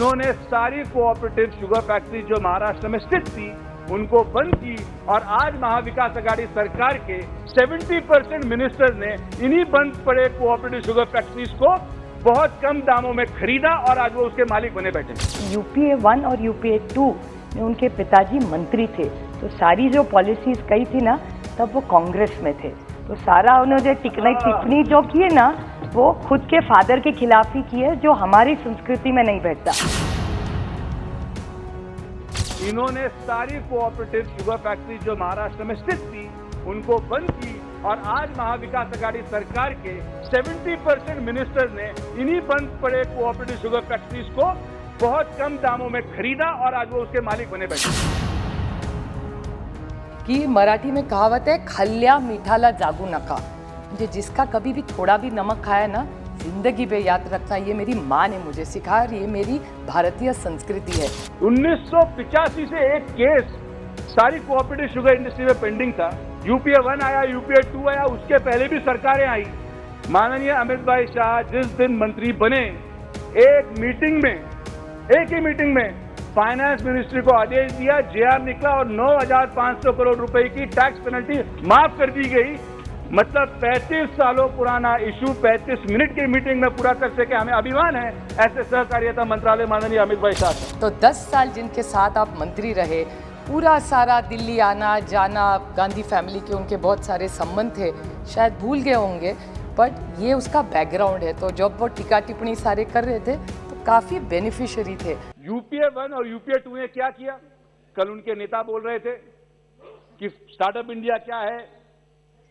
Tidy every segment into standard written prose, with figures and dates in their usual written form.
इन्होंने सारी cooperative sugar factory जो महाराष्ट्र में स्थित थी उनको बंद की और आज महाविकास आघाड़ी सरकार के 70% मिनिस्टर्स ने इन्हीं बंद पड़े कोऑपरेटिव शुगर फैक्ट्रीज को बहुत कम दामों में खरीदा और आज वो उसके मालिक बने बैठे। यूपीए 1 और यूपीए 2 में उनके पिताजी मंत्री थे, तो सारी जो पॉलिसीज कही थी ना तब वो कांग्रेस में थे, तो सारा उन्होंने टिप्पणी जो की है ना वो खुद के फादर के खिलाफ ही की है, जो हमारी संस्कृति में नहीं बैठता। इन्होंने सारी कोऑपरेटिव शुगर फैक्ट्री जो महाराष्ट्र में स्थित थी उनको बंद की और आज महाविकास आघाड़ी सरकार के 70% मिनिस्टर्स ने इन्हीं बंद पड़े कोऑपरेटिव शुगर फैक्ट्रीज को बहुत कम दामों में खरीदा और आज वो उसके मालिक बने बैठे। कि मराठी में कहावत है, खल्ल्या मीठाला जागू नका, म्हणजे जिसका कभी भी थोड़ा भी नमक खाया ना जिंदगी पे याद रखना। ये मेरी माँ ने मुझे सिखाया और ये मेरी भारतीय संस्कृति है। 1985 से एक केस सारी कोऑपरेटिव शुगर इंडस्ट्री में पेंडिंग था। यूपीए 1 आया, यूपीए 2 आया, उसके पहले भी सरकारें आई। माननीय अमित भाई शाह जिस दिन मंत्री बने, एक ही मीटिंग में फाइनेंस मिनिस्ट्री को आदेश दिया, जेआर निकला और 9,500 करोड़ रुपए की टैक्स पेनल्टी माफ कर दी गई। मतलब 35 सालों पुराना इशू 35 मिनट की मीटिंग में पूरा कर सके, हमें अभिमान है ऐसे सहकारिता मंत्रालय माननीय अमित भाई शाह। तो 10 साल जिनके साथ आप मंत्री रहे, पूरा सारा दिल्ली आना जाना, गांधी फैमिली के उनके बहुत सारे संबंध थे, शायद भूल गए होंगे, बट ये उसका बैकग्राउंड है। तो जब वो टीका टिप्पणी सारे कर रहे थे तो काफी बेनिफिशियरी थे। यूपीए 1 और यूपीए 2 ने क्या किया? कल उनके नेता बोल रहे थे कि स्टार्टअप इंडिया क्या है,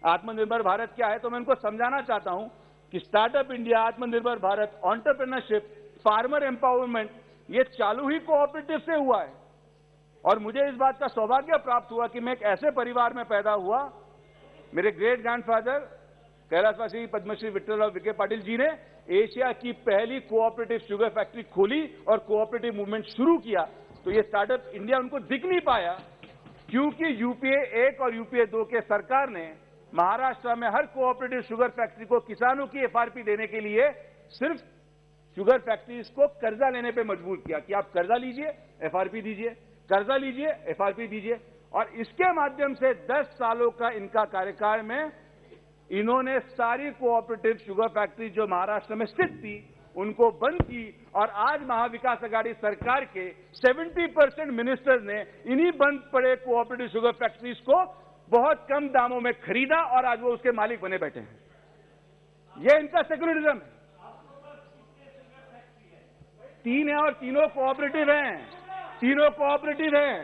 आत्मनिर्भर भारत क्या है, तो मैं उनको समझाना चाहता हूं कि स्टार्टअप इंडिया, आत्मनिर्भर भारत, एंटरप्रेन्योरशिप, फार्मर एम्पावरमेंट, ये चालू ही कोऑपरेटिव से हुआ है। और मुझे इस बात का सौभाग्य प्राप्त हुआ कि मैं एक ऐसे परिवार में पैदा हुआ, मेरे ग्रेट ग्रैंडफादर कैलाशवासी पद्मश्री विट्ठल और विखे पाटिल जी ने एशिया की पहली कोऑपरेटिव शुगर फैक्ट्री खोली और कोऑपरेटिव मूवमेंट शुरू किया। तो ये स्टार्टअप इंडिया उनको दिख नहीं पाया क्योंकि यूपीए 1 और यूपीए 2 के सरकार ने महाराष्ट्र में हर कोऑपरेटिव शुगर फैक्ट्री को किसानों की एफआरपी देने के लिए सिर्फ शुगर फैक्ट्रीज को कर्जा लेने पे मजबूर किया कि आप कर्जा लीजिए, एफआरपी दीजिए, कर्जा लीजिए, एफआरपी दीजिए। और इसके माध्यम से 10 सालों का इनका कार्यकाल में इन्होंने सारी कोऑपरेटिव शुगर फैक्ट्री जो महाराष्ट्र में स्थित थी उनको बंद की और आज महाविकास आघाड़ी सरकार के 70% मिनिस्टर्स ने इन्हीं बंद पड़े कोऑपरेटिव शुगर फैक्ट्रीज को बहुत कम दामों में खरीदा और आज वो उसके मालिक बने बैठे हैं। ये इनका सेक्युलरिज्म है। 3 है और तीनों कोऑपरेटिव हैं, तीनों कोऑपरेटिव हैं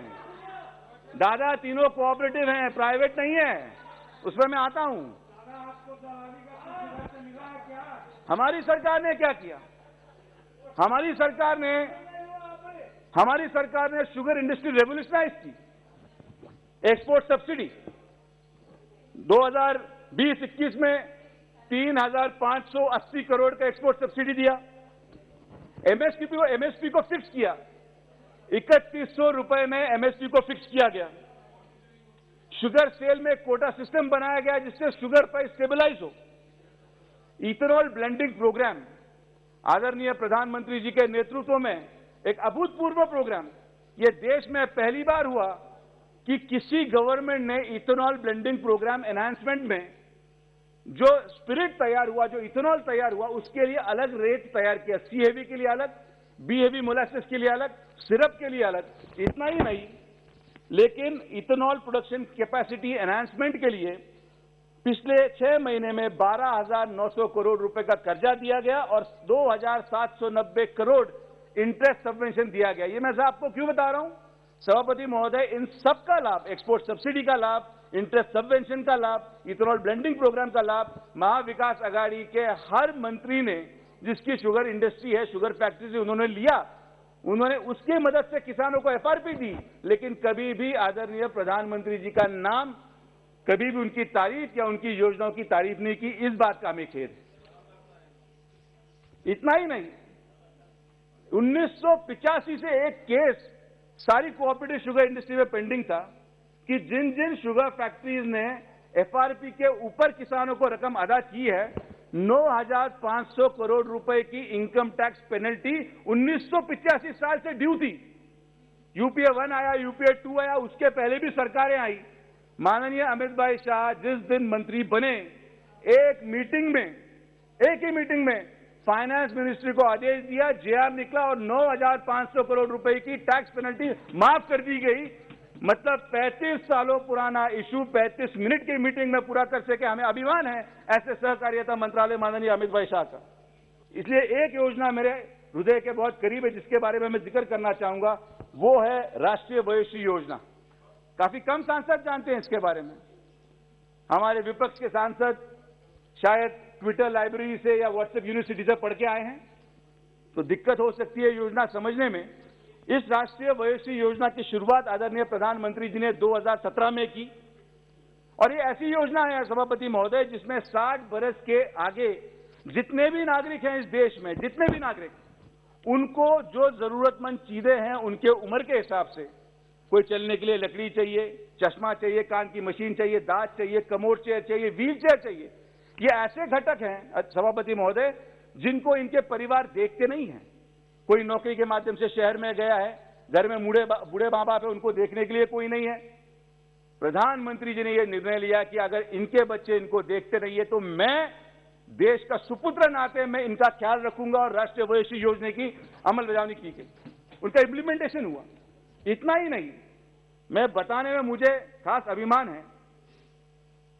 दादा, तीनों कोऑपरेटिव हैं, प्राइवेट नहीं है। उसमें मैं आता हूं। हमारी सरकार ने क्या किया? हमारी सरकार ने शुगर इंडस्ट्री रेवोल्यूशनाइज की। एक्सपोर्ट सब्सिडी 2020-21 में 3,580 करोड़ का एक्सपोर्ट सब्सिडी दिया। एमएसपी को फिक्स किया, 3100 रुपए में एमएसपी को फिक्स किया गया। शुगर सेल में कोटा सिस्टम बनाया गया जिससे शुगर प्राइस स्टेबलाइज हो। इथेनॉल ब्लेंडिंग प्रोग्राम, आदरणीय प्रधानमंत्री जी के नेतृत्व में एक अभूतपूर्व प्रोग्राम, यह देश में पहली बार हुआ कि किसी गवर्नमेंट ने इथेनॉल ब्लेंडिंग प्रोग्राम एनहांसमेंट में जो स्पिरिट तैयार हुआ, जो इथेनॉल तैयार हुआ, उसके लिए अलग रेट तैयार किया। सी हेवी के लिए अलग, बी हेवी मोलासेस के लिए अलग, सिरप के लिए अलग। इतना ही नहीं, लेकिन इथेनॉल प्रोडक्शन कैपेसिटी एनहांसमेंट के लिए पिछले 6 महीने में 12,900 करोड़ रुपए का कर्जा दिया गया और 2,790 करोड़ इंटरेस्ट सबवेंशन दिया गया। ये मैं आपको क्यों बता रहा हूं सभापति महोदय? इन सब का लाभ, एक्सपोर्ट सब्सिडी का लाभ, इंटरेस्ट सबवेंशन का लाभ, इथेनॉल ब्लेंडिंग प्रोग्राम का लाभ महाविकास आघाड़ी के हर मंत्री ने, जिसकी शुगर इंडस्ट्री है, शुगर फैक्ट्री से उन्होंने लिया। उन्होंने उसकी मदद से किसानों को एफआरपी दी, लेकिन कभी भी आदरणीय प्रधानमंत्री जी का नाम, कभी भी उनकी तारीफ या उनकी योजनाओं की तारीफ नहीं की। इस बात का हमें खेद है। इतना ही नहीं, 1985 से एक केस सारी कोऑपरेटिव शुगर इंडस्ट्री में पेंडिंग था कि जिन जिन शुगर फैक्ट्रीज ने एफआरपी के ऊपर किसानों को रकम अदा की है, 9,500 करोड़ रुपए की इनकम टैक्स पेनल्टी 1985 साल से ड्यू थी। यूपीए 1 आया, यूपीए 2 आया, उसके पहले भी सरकारें आई। माननीय अमित भाई शाह जिस दिन मंत्री बने, एक ही मीटिंग में फाइनेंस मिनिस्ट्री को आदेश दिया, जेआर निकला और 9,500 करोड़ रुपए की टैक्स पेनल्टी माफ कर दी गई। मतलब 35 सालों पुराना इशू 35 मिनट की मीटिंग में पूरा कर सके, हमें अभिमान है ऐसे सहकारिता मंत्रालय माननीय अमित भाई शाह का। इसलिए एक योजना मेरे हृदय के बहुत करीब है जिसके बारे में मैं जिक्र करना चाहूंगा, वो है राष्ट्रीय वयोश्री योजना। काफी कम सांसद जानते हैं इसके बारे में। हमारे विपक्ष के सांसद शायद ट्विटर लाइब्रेरी से या व्हाट्सएप यूनिवर्सिटी से पढ़ के आए हैं, तो दिक्कत हो सकती है योजना समझने में। इस राष्ट्रीय वयोश्री योजना की शुरुआत आदरणीय प्रधानमंत्री जी ने 2017 में की और ये ऐसी योजना है सभापति महोदय जिसमें 60 बरस के आगे जितने भी नागरिक हैं इस देश में, जितने भी नागरिक, उनको जो जरूरतमंद चीजें हैं उनके उम्र के हिसाब से, कोई चलने के लिए लकड़ी चाहिए, चश्मा चाहिए, कान की मशीन चाहिए, दांत चाहिए, कमोड चेयर चाहिए, व्हील चेयर चाहिए, ये ऐसे घटक हैं सभापति महोदय जिनको इनके परिवार देखते नहीं हैं। कोई नौकरी के माध्यम से शहर में गया है, घर में बूढ़े माँ बाप है, उनको देखने के लिए कोई नहीं है। प्रधानमंत्री जी ने यह निर्णय लिया कि अगर इनके बच्चे इनको देखते नहीं है तो मैं देश का सुपुत्र नाते मैं इनका ख्याल रखूंगा और राष्ट्रीय वयोश्री योजना की अमलबजावनी की गई, उनका इंप्लीमेंटेशन हुआ। इतना ही नहीं, मैं बताने में मुझे खास अभिमान है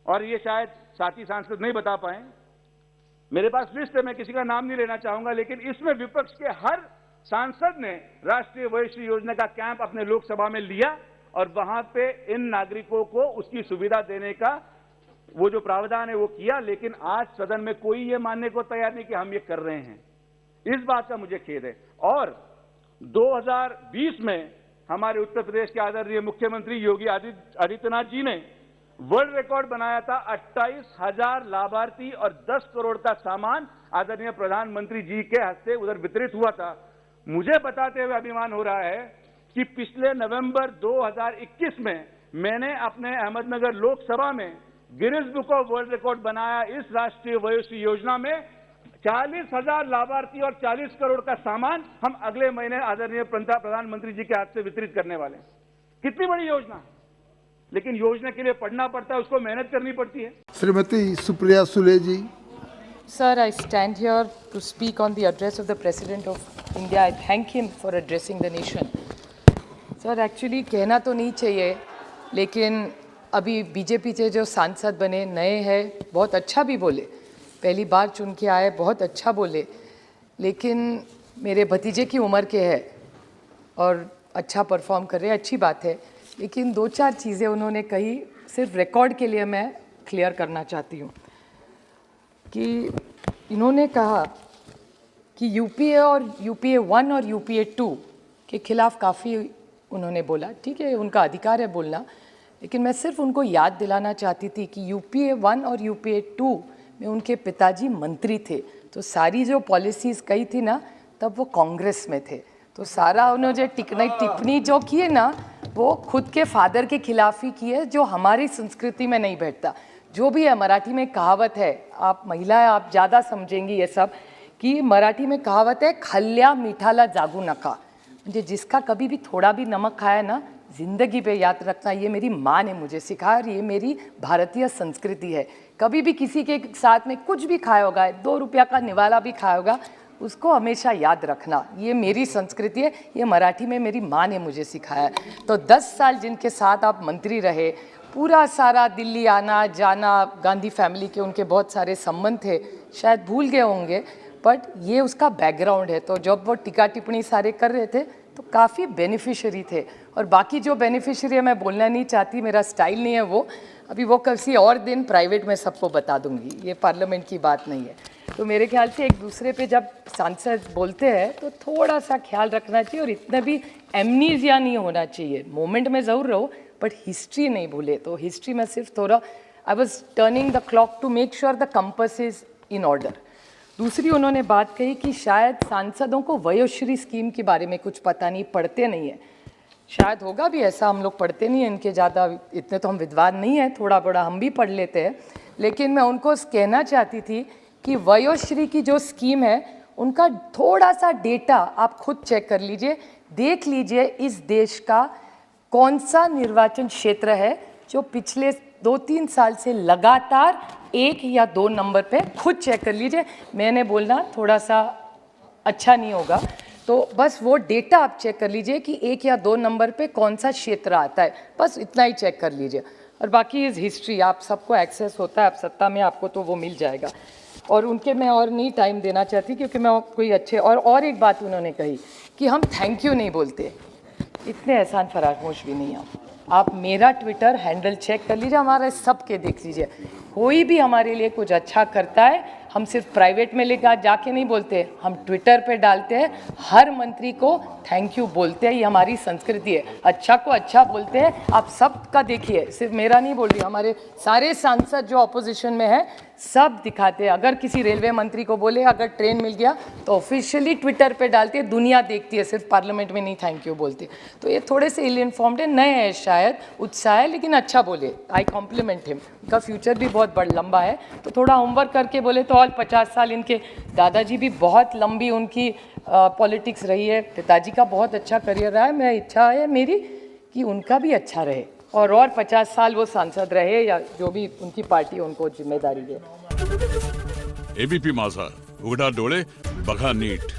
और ये शायद साथी सांसद नहीं बता पाए, मेरे पास लिस्ट है, मैं किसी का नाम नहीं लेना चाहूंगा, लेकिन इसमें विपक्ष के हर सांसद ने राष्ट्रीय वयोश्री योजना का कैंप अपने लोकसभा में लिया और वहां पे इन नागरिकों को उसकी सुविधा देने का वो जो प्रावधान है वो किया। लेकिन आज सदन में कोई ये मानने को तैयार नहीं कि हम ये कर रहे हैं। इस बात का मुझे खेद है। और 2020 में हमारे उत्तर प्रदेश के आदरणीय मुख्यमंत्री योगी आदित्यनाथ जी ने वर्ल्ड रिकॉर्ड बनाया था। 28,000 लाभार्थी और 10 करोड़ का सामान आदरणीय प्रधानमंत्री जी के हस्ते उधर वितरित हुआ था। मुझे बताते हुए अभिमान हो रहा है कि पिछले नवंबर 2021 में मैंने अपने अहमदनगर लोकसभा में Guinness book of world record बनाया। इस राष्ट्रीय वयोश्री योजना में 40,000 लाभार्थी और 40 करोड़ का सामान हम अगले महीने आदरणीय प्रधानमंत्री जी के हाथ से वितरित करने वाले हैं। कितनी बड़ी योजना है, लेकिन योजना के लिए पढ़ना पड़ता है, उसको मेहनत करनी पड़ती है। श्रीमती सुप्रिया सुले जी। Sir, I stand here to speak on the address of the President of India. I thank him for addressing the nation. Sir, actually कहना तो नहीं चाहिए, लेकिन अभी बीजेपी से जो सांसद बने नए हैं, बहुत अच्छा भी बोले, पहली बार चुन के आए, बहुत अच्छा बोले, लेकिन मेरे भतीजे की उम्र के हैं और अच्छा परफॉर्म कर रहे हैं, अच्छी बात है। लेकिन 2-4 चीज़ें उन्होंने कही, सिर्फ रिकॉर्ड के लिए मैं क्लियर करना चाहती हूँ कि इन्होंने कहा कि यूपीए 1 और यूपीए 2 के खिलाफ काफ़ी उन्होंने बोला। ठीक है, उनका अधिकार है बोलना, लेकिन मैं सिर्फ उनको याद दिलाना चाहती थी कि यूपीए 1 और यूपीए 2 में उनके पिताजी मंत्री थे, तो सारी जो पॉलिसीज़ कही थी ना, तब वो कांग्रेस में थे, तो सारा उन्होंने टिप्पणी जो की है ना, वो खुद के फादर के खिलाफ ही की है, जो हमारी संस्कृति में नहीं बैठता। जो भी है, मराठी में कहावत है, आप महिला है, आप ज़्यादा समझेंगी ये सब, कि मराठी में कहावत है, खल्ल्या मिठाला जागू नका, म्हणजे जिसका कभी भी थोड़ा भी नमक खाया ना, ज़िंदगी पे याद रखना। ये मेरी माँ ने मुझे सिखाया और ये मेरी भारतीय संस्कृति है। कभी भी किसी के साथ में कुछ भी खाया होगा, 2 रुपया का निवाला भी खाया होगा, उसको हमेशा याद रखना, ये मेरी संस्कृति है, ये मराठी में मेरी माँ ने मुझे सिखाया। तो 10 साल जिनके साथ आप मंत्री रहे, पूरा सारा दिल्ली आना जाना, गांधी फैमिली के उनके बहुत सारे संबंध थे, शायद भूल गए होंगे, बट ये उसका बैकग्राउंड है। तो जब वो टीका टिप्पणी सारे कर रहे थे तो काफ़ी बेनिफिशियरी थे, और बाकी जो बेनिफिशियरी है मैं बोलना नहीं चाहती, मेरा स्टाइल नहीं है वो, अभी वो किसी और दिन प्राइवेट में सबको बता दूंगी, ये पार्लियामेंट की बात नहीं है। तो मेरे ख्याल से एक दूसरे पे जब सांसद बोलते हैं तो थोड़ा सा ख्याल रखना चाहिए और इतना भी एमनीजिया नहीं होना चाहिए। मोमेंट में ज़रूर रहो बट हिस्ट्री नहीं भूले। तो हिस्ट्री में सिर्फ थोड़ा I was turning the clock to make sure the compass is in order. दूसरी उन्होंने बात कही कि शायद सांसदों को वयोश्री स्कीम के बारे में कुछ पता नहीं, पढ़ते नहीं है। शायद होगा भी ऐसा, हम लोग पढ़ते नहीं हैं इनके ज़्यादा, इतने तो हम विद्वान नहीं हैं, थोड़ा बड़ा हम भी पढ़ लेते हैं। लेकिन मैं उनको कहना चाहती थी कि वयोश्री की जो स्कीम है उनका थोड़ा सा डेटा आप खुद चेक कर लीजिए, देख लीजिए इस देश का कौन सा निर्वाचन क्षेत्र है जो पिछले 2-3 साल से लगातार 1 या 2 नंबर पे, खुद चेक कर लीजिए। मैंने बोलना थोड़ा सा अच्छा नहीं होगा, तो बस वो डेटा आप चेक कर लीजिए कि 1 या 2 नंबर पे कौन सा क्षेत्र आता है, बस इतना ही चेक कर लीजिए। और बाकी इज़ हिस्ट्री, आप सबको एक्सेस होता है, आप सत्ता में आपको तो वो मिल जाएगा। और उनके मैं और नहीं टाइम देना चाहती क्योंकि मैं कोई अच्छे और एक बात उन्होंने कही कि हम थैंक यू नहीं बोलते, इतने एहसान फरामोश भी नहीं आप मेरा ट्विटर हैंडल चेक कर लीजिए, हमारे सबके देख लीजिए, कोई भी हमारे लिए कुछ अच्छा करता है हम सिर्फ प्राइवेट में लेकर जाके नहीं बोलते, हम ट्विटर पे डालते हैं, हर मंत्री को थैंक यू बोलते हैं, ये हमारी संस्कृति है, अच्छा को अच्छा बोलते हैं। आप सबका देखिए, सिर्फ मेरा नहीं बोल रही, हमारे सारे सांसद जो अपोजिशन में है सब दिखाते हैं। अगर किसी रेलवे मंत्री को बोले अगर ट्रेन मिल गया तो ऑफिशियली ट्विटर पे डालते हैं, दुनिया देखती है, सिर्फ पार्लियामेंट में नहीं थैंक यू बोलते। तो ये थोड़े से इल इन्फॉर्म्ड है, नए हैं शायद, उत्साह है, लेकिन अच्छा बोले, आई कॉम्प्लीमेंट हिम, उनका फ्यूचर भी बहुत बड़ा लंबा है, तो थोड़ा होमवर्क करके बोले तो और 50 साल इनके दादाजी भी बहुत लंबी उनकी पॉलिटिक्स रही है, पिताजी का बहुत अच्छा करियर रहा है, मैं इच्छा है मेरी कि उनका भी अच्छा रहे और 50 साल वो सांसद रहे या जो भी उनकी पार्टी उनको जिम्मेदारी दे। एबीपी माझा, उघडा डोळे बघा नीट।